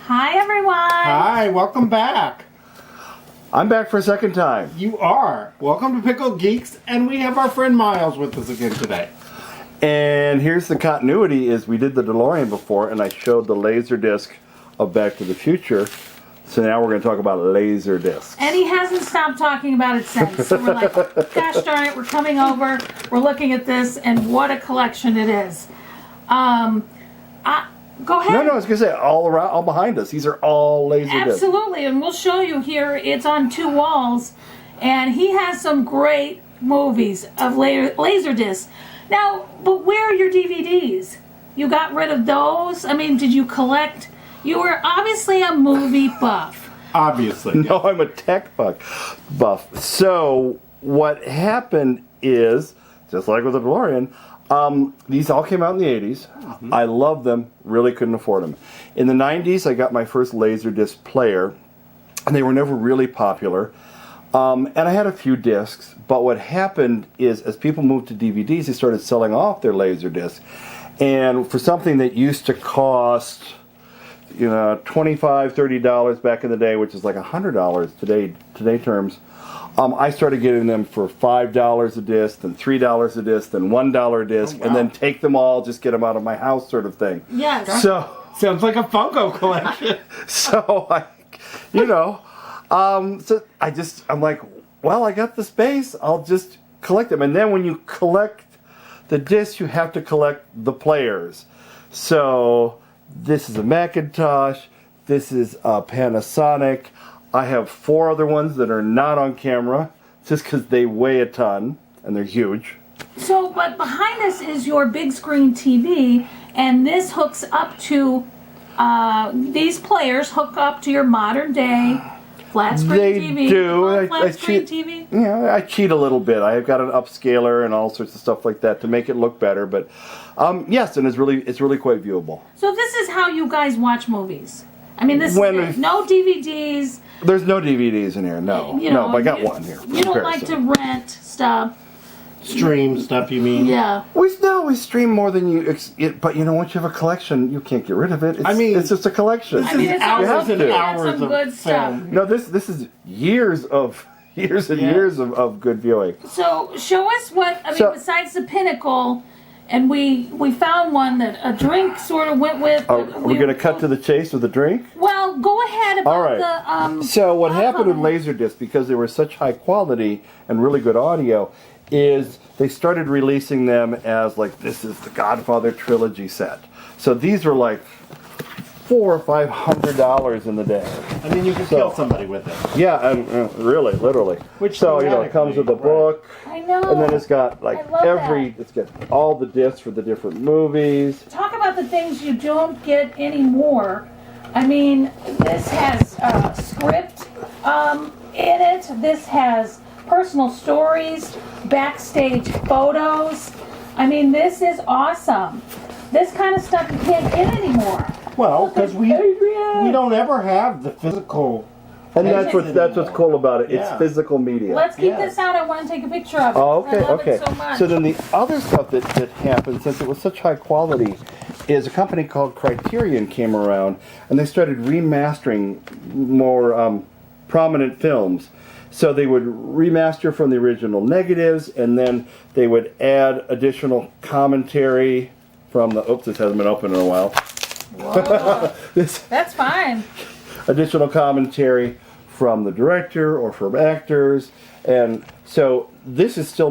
Hi, everyone. Hi, welcome back. I'm back for a second time. You are. Welcome to Pickle Geeks, and we have our friend Myles with us again today. And here's the continuity is we did the DeLorean before, and I showed the Laserdisc of Back to the Future. So now we're going to talk about Laserdiscs. And he hasn't stopped talking about it since. So we're like, gosh darn it, we're coming over, we're looking at this, and what a collection it is. Go ahead. No, I was going to say, all around, all behind us. These are all Laserdiscs. Absolutely, and we'll show you here. It's on two walls, and he has some great movies of Laserdiscs. Now, but where are your DVDs? You got rid of those? I mean, did you collect? You were obviously a movie buff. Obviously. No, I'm a tech buff. So what happened is, just like with the DeLorean, these all came out in the 80s. Mm-hmm. I loved them, really couldn't afford them. In the 90s, I got my first Laserdisc player, and they were never really popular. And I had a few discs, but what happened is, as people moved to DVDs, they started selling off their Laserdiscs. And for something that used to cost, $25, $30 back in the day, which is like $100 today terms, I started getting them for $5 a disc, then $3 a disc, then $1 a disc, and then take them all, just get them out of my house, sort of thing. Yes. So sounds like a Funko collection. so I'm like, well, I got the space, I'll just collect them. And then when you collect the discs, you have to collect the players. So this is a Macintosh, this is a Panasonic. I have 4 other ones that are not on camera, just because they weigh a ton, and they're huge. So, but behind us is your big screen TV, and this hooks up to, these players hook up to your modern day flat screen TV. They do. Flat screen TV? Yeah, I cheat a little bit. I've got an upscaler and all sorts of stuff like that to make it look better. But yes, and it's really quite viewable. So this is how you guys watch movies. I mean, this is no DVDs. There's no DVDs in here. No, but I got one here. You don't like to rent stuff. Stream stuff, you mean? Yeah. We stream more than you. But once you have a collection, you can't get rid of it. It's just a collection. It's hours and hours some of good stuff. film. No, this is years of years of good viewing. So show us what besides the Pinnacle. And we found one that a drink sort of went with. Are we going to cut to the chase with the drink? Well, go ahead about all right. the... So what happened with Laserdisc, because they were such high quality and really good audio, is they started releasing them as like, this is the Godfather trilogy set. So these were like $400 or $500 in the day. I mean, you could kill somebody with it. Yeah, really, literally. It comes with a book. I know. And then it's got like it's got all the discs for the different movies. Talk about the things you don't get anymore. I mean, this has script in it. This has personal stories, backstage photos. I mean, this is awesome. This kind of stuff you can't get anymore. Well, because we don't ever have the physical. And that's what's cool about it. It's physical media. Let's keep this out. I want to take a picture of it. Oh, okay, I love okay. it so much. So then the other stuff that happened, since it was such high quality, is a company called Criterion came around, and they started remastering more prominent films. So they would remaster from the original negatives, and then they would add additional commentary from the... Oops, this hasn't been open in a while. Whoa. That's fine. Additional commentary from the director or from actors, and so they're still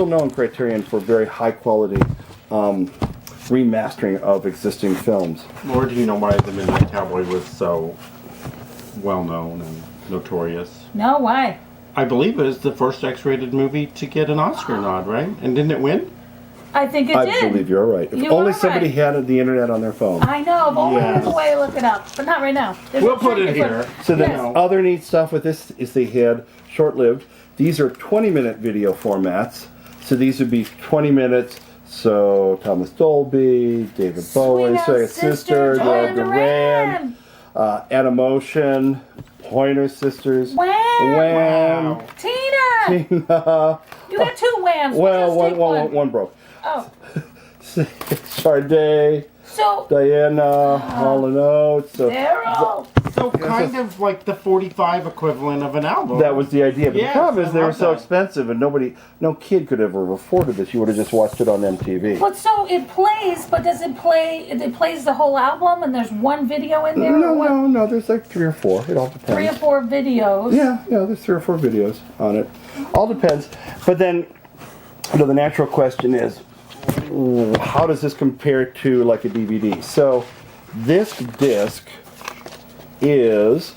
known Criterion for very high quality remastering of existing films. Or do you know why The Midnight Cowboy was so well known and notorious? No, why? I believe it is the first X-rated movie to get an Oscar nod, right? And didn't it win? I think it did. I believe you're right. If only somebody had the internet on their phone. I know. If only there's a way to look it up, but not right now. We'll put it here. So the other neat stuff with this is they had short-lived. These are 20-minute video formats. So these would be 20 minutes. So Thomas Dolby, David Bowie, Sweet Sister, Duran Duran, Animotion, Pointer Sisters, Wham! Tina! You got 2 Whams. Well, one broke. Oh. Sade. So Diana, Hall and Oates. So they're all. So kind of like the 45 equivalent of an album. that was the idea. But Yes, the problem is I they were love so that. expensive, and no kid could ever have afforded this. You would have just watched it on MTV. But so it plays, but does it play? It plays the whole album, and there's one video in there. or what? No. There's like 3 or 4. It all depends. 3 or 4 videos. Yeah, there's 3 or 4 videos on it. All depends. But then, the natural question is, how does this compare to like a DVD? So, this disc is.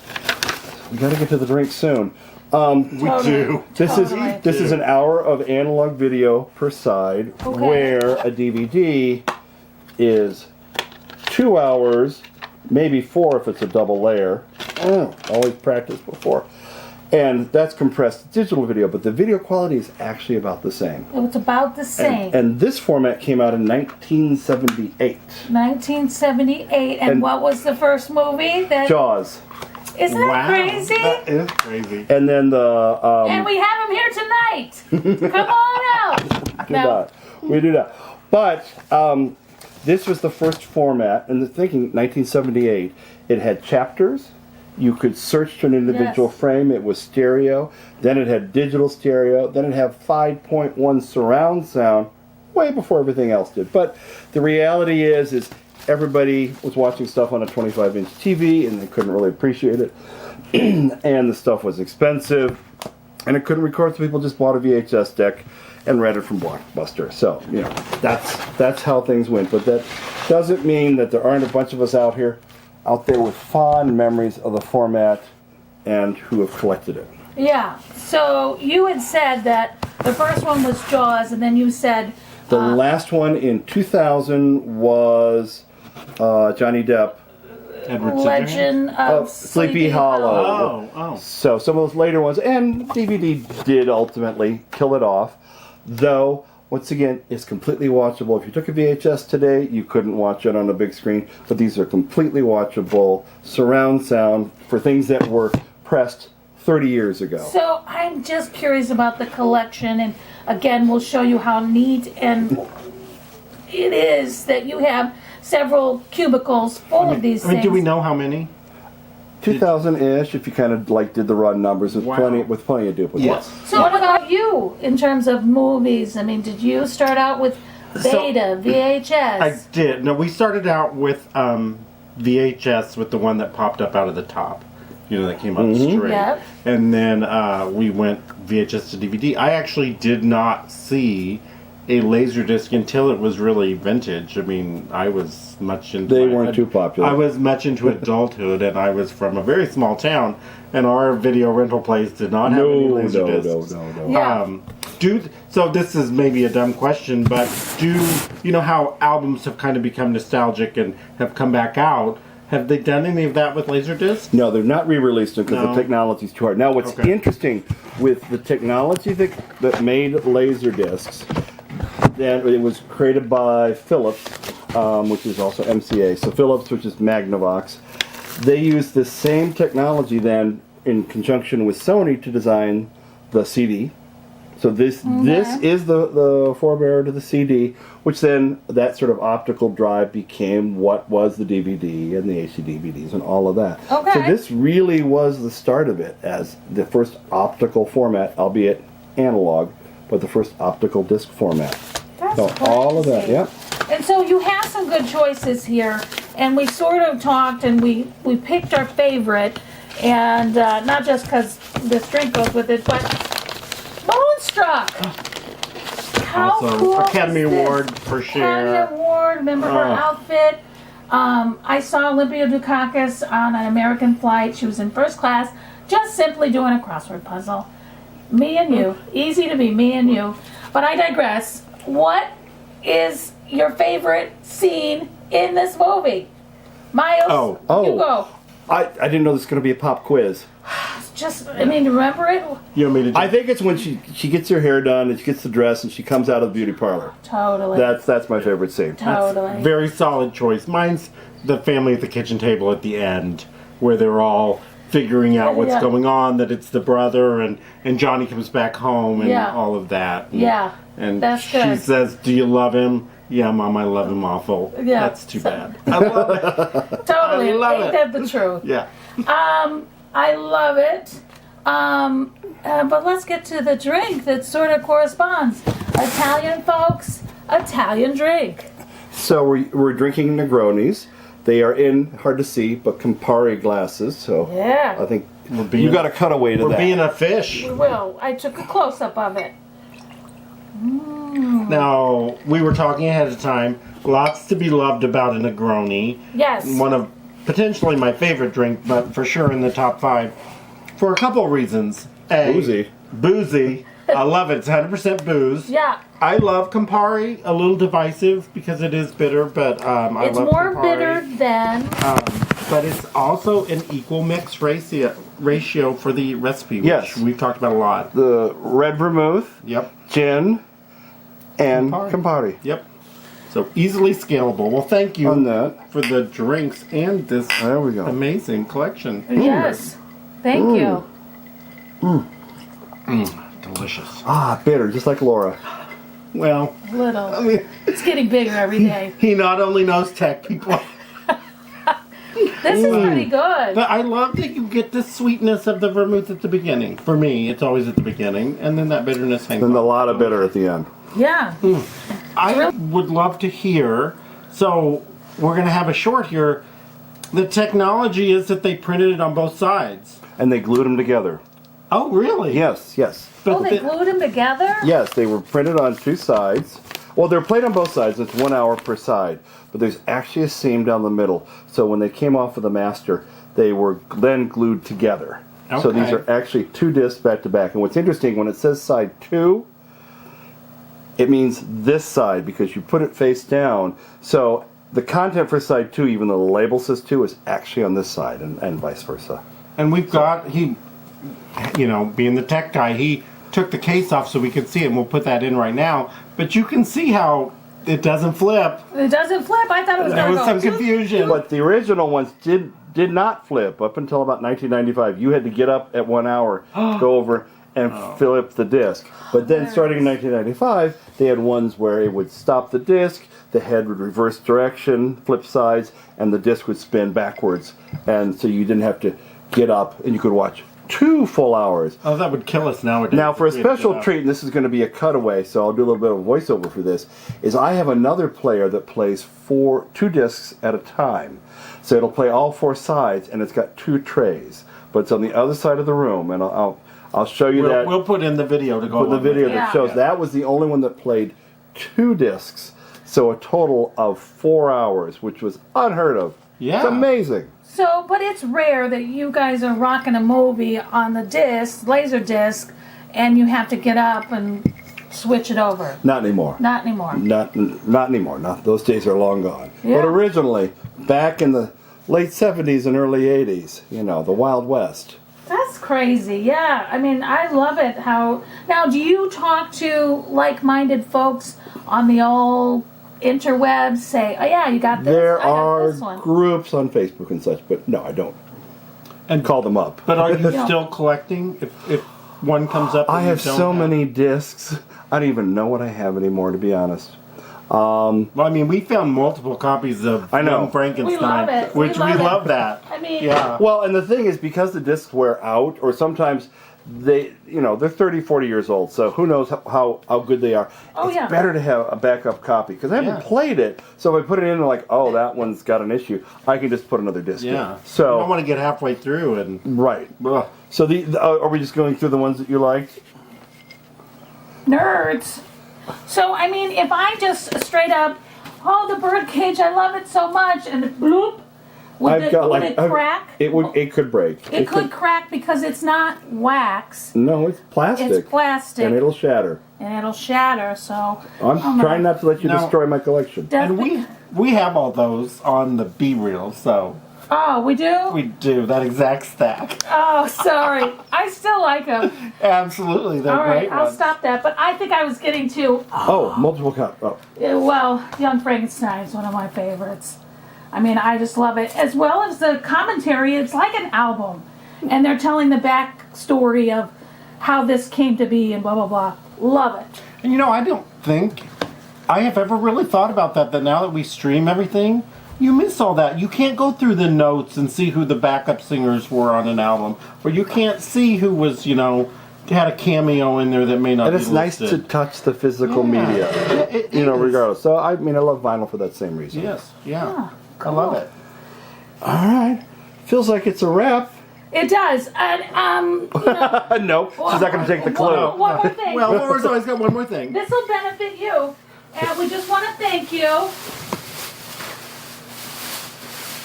We got to get to the drink soon. We do. This is an hour of analog video per side, Okay. where a DVD is 2 hours, maybe 4 if it's a double layer. Always practiced before. And that's compressed digital video, but the video quality is actually about the same. It's about the same. And this format came out in 1978. 1978, and what was the first movie? Jaws. Isn't that Wow. crazy? That is crazy. And then the And we have him here tonight. Come on out. do not. We do not. But this was the first format, and the thinking 1978. It had chapters. You could search to an individual Yes. frame. It was stereo. Then it had digital stereo. Then it had 5.1 surround sound, way before everything else did. But the reality is everybody was watching stuff on a 25-inch TV, and they couldn't really appreciate it. And the stuff was expensive, and it couldn't record, so people just bought a VHS deck and read it from Blockbuster. So, that's how things went. But that doesn't mean that there aren't a bunch of us out there with fond memories of the format and who have collected it. Yeah. So you had said that the first one was Jaws, and then you said The last one in 2000 was Johnny Depp, Edward Scissorhands? Legend of Sleepy Hollow. Oh. So some of those later ones, and DVD did ultimately kill it off, though, once again, it's completely watchable. If you took a VHS today, you couldn't watch it on a big screen, but these are completely watchable surround sound for things that were pressed 30 years ago. So I'm just curious about the collection, and again, we'll show you how neat and it is that you have several cubicles full of these things. Do we know how many? 2000-ish, if you kind of like did the run numbers, with Wow. plenty of duplicates. Yes. So what about you in terms of movies? I mean, did you start out with Beta, VHS? I did. No, we started out with VHS with the one that popped up out of the top. That came out straight. Yep. And then we went VHS to DVD. I actually did not see a Laserdisc until it was really vintage. I mean, I was much into... They weren't too popular. I was much into adulthood, and I was from a very small town, and our video rental place did not have any Laserdiscs. No. Yeah. So this is maybe a dumb question, but you know how albums have kind of become nostalgic and have come back out? Have they done any of that with Laserdisc? No, they're not re-released because No. the technology's too hard. Now, what's Okay. interesting with the technology that made Laserdiscs, then it was created by Philips, which is also MCA. So Philips, which is Magnavox, they used the same technology then in conjunction with Sony to design the CD. So this is the forebearer to the CD, which then that sort of optical drive became what was the DVD and the HD DVDs and all of that. Okay. So this really was the start of it as the first optical format, albeit analog, but the first optical disc format. That's So all of that, crazy. yeah. And so you have some good choices here, and we sort of talked and we picked our favorite, and not just because this drink goes with it, but Moonstruck. How Also, cool Academy is this? Award for Cher. Academy Award. Remember her Oh. outfit? I saw Olympia Dukakis on an American flight. She was in first class, just simply doing a crossword puzzle. Me and you. Easy to be me and you. But I digress. What is your favorite scene in this movie? Myles, Oh. you go. I didn't know this was going to be a pop quiz. Remember it? You want me to do I think it's when she gets her hair done and she gets the dress and she comes out of the beauty parlor. Totally. That's my favorite scene. Totally. Very solid choice. Mine's the family at the kitchen table at the end, where they're all figuring out what's Yeah. going on, that it's the brother, and Johnny comes back home, and Yeah. all of that. Yeah, And that's she good. says, "Do you love him?" Yeah, Mom, I love him awful. Yeah. That's too bad. I love it. Totally. I love Ain't it. that the truth? Yeah. I love it. But let's get to the drink that sort of corresponds. Italian folks, Italian drink. So we're drinking Negronis. They are in, hard to see, but Campari glasses. So Yeah. I think being- you got a cutaway to We're that. being a fish. We will. I took a close-up of it. Now, we were talking ahead of time. Lots to be loved about a Negroni. Yes. One of potentially my favorite drink, but for sure in the top 5. For a couple of reasons. A, Boozy. Boozy. I love it. It's 100% booze. Yeah. I love Campari. A little divisive because it is bitter, but I It's love more Campari. bitter than... But it's also an equal mix ratio for the recipe, which Yes. we've talked about a lot. The red vermouth, Yep. gin, and Campari. Campari. Yep. So easily scalable. Well, thank you On that. for the drinks and this There we go. amazing collection. Yes. Thank you. Delicious. Ah, bitter, just like Laura. Well, Little. I mean, It's getting bigger every day. he not only knows tech people, This is pretty good. but I love that you get the sweetness of the vermouth at the beginning. For me, it's always at the beginning, and then that bitterness hangs And a on. lot of bitter at the end. Yeah. I would love to hear, so we're going to have a short here. The technology is that they printed it on both sides. And they glued them together. Oh, really? Yes, yes. Oh, they glued them together? Yes, they were printed on 2 sides. Well, they're played on both sides. It's 1 hour per side. But there's actually a seam down the middle. So when they came off of the master, they were then glued together. So these Okay. are actually 2 discs back to back. And what's interesting, when it says side 2, it means this side because you put it face down. So the content for side 2, even though the label says 2, is actually on this side and vice versa. And we've got, being the tech guy, he took the case off so we could see it, and we'll put that in right now. But you can see how it doesn't flip. It doesn't flip. I thought it was There going was to some go. confusion. But the original ones did not flip up until about 1995. You had to get up at 1 hour, go over, and flip the disc. But then starting in 1995, they had ones where it would stop the disc, the head would reverse direction, flip sides, and the disc would spin backwards. And so you didn't have to get up, and you could watch 2 full hours. Oh, that would kill us nowadays. Now, for a if we had to special get up. treat, and this is going to be a cutaway, so I'll do a little bit of voiceover for this, is I have another player that plays 2 discs at a time. So it'll play all 4 sides, and it's got 2 trays. But it's on the other side of the room, and I'll show you that. We'll put in the video to go Put the along with video it. that Yeah. shows that was the only one that played 2 discs. So a total of 4 hours, which was unheard of. Yeah. It's amazing. So, but it's rare that you guys are rocking a movie on the disc, laser disc, and you have to get up and switch it over. Not anymore. Not anymore. Not anymore. Not those days are long gone. Yeah. But originally, back in the late 70s and early 80s, the Wild West. That's crazy. Yeah. I mean, I love it how... Now, do you talk to like-minded folks on the old interwebs, say, oh yeah, you got this, There I got are this one. groups on Facebook and such, but no, I don't. And Call them up. But are you Yeah. still collecting? If one comes up, I that you have don't so many discs. I don't even know what I have anymore, to be honest. Well, I mean, we found multiple copies of I know. Young Frankenstein, We love it. We which love we it. love that. I mean- yeah. Well, and the thing is, because the discs wear out, or sometimes they're 30, 40 years old, so who knows how good they are. Oh, It's yeah. better to have a backup copy, because I haven't Yeah. played it, so if I put it in and like, oh, that one's got an issue, I can just put another disc in. Yeah. You So, don't want to get halfway through and. right. Ugh. So are we just going through the ones that you liked? Nerds. So, I mean, if I just straight up, oh, the birdcage, I love it so much, and bloop, would it crack? It could break. It could crack because it's not wax. No, it's plastic. It's plastic. And it'll shatter. And it'll shatter, so... I'm trying not to let you No. destroy my collection. And we have all those on the B-reel, so Oh, we do? we do that exact stack. Oh, sorry. I still like them. Absolutely, they're All right, great I'll ones. stop that. But I think I was getting to... Oh, multiple cup. Oh. Well, Young Frankenstein is one of my favorites. I mean, I just love it. As well as the commentary, it's like an album. And they're telling the backstory of how this came to be and blah, blah, blah. Love it. And I don't think I have ever really thought about that now that we stream everything, you miss all that. You can't go through the notes and see who the backup singers were on an album, or you can't see who was, had a cameo in there that may not And be it's nice listed. to touch the physical Yeah. media, Yeah, it is. regardless. So, I love vinyl for that same reason. Yes, yeah. Yeah, I love cool. it. All right. Feels like it's a wrap. It does. And, No, she's not going to take the clue. One more thing. Well, Laura's always got one more thing. This will benefit you. And we just want to thank you.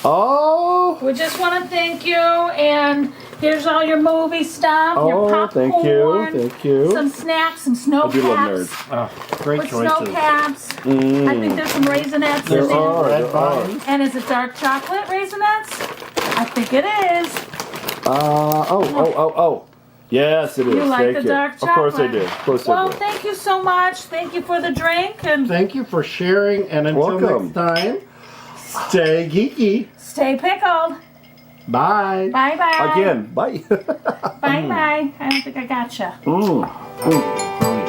Oh, We just want to thank you. And here's all your movie stuff, your popcorn. thank you. Some snacks, some snow I do love caps. nerds. Oh, great With snow choices. caps. I think there's some Raisinets There in there. are. Red There are. vines. And is it dark chocolate Raisinets? I think it is. Oh. Yes, it is. You like Thank the dark chocolate? Of course I do. Of course Well, I do. thank you so much. Thank you for the drink. And Thank you for sharing, and until Welcome. next time, stay geeky. stay pickled. Bye. Bye-bye. Again, bye. Bye-bye. I don't think I gotcha. Mm.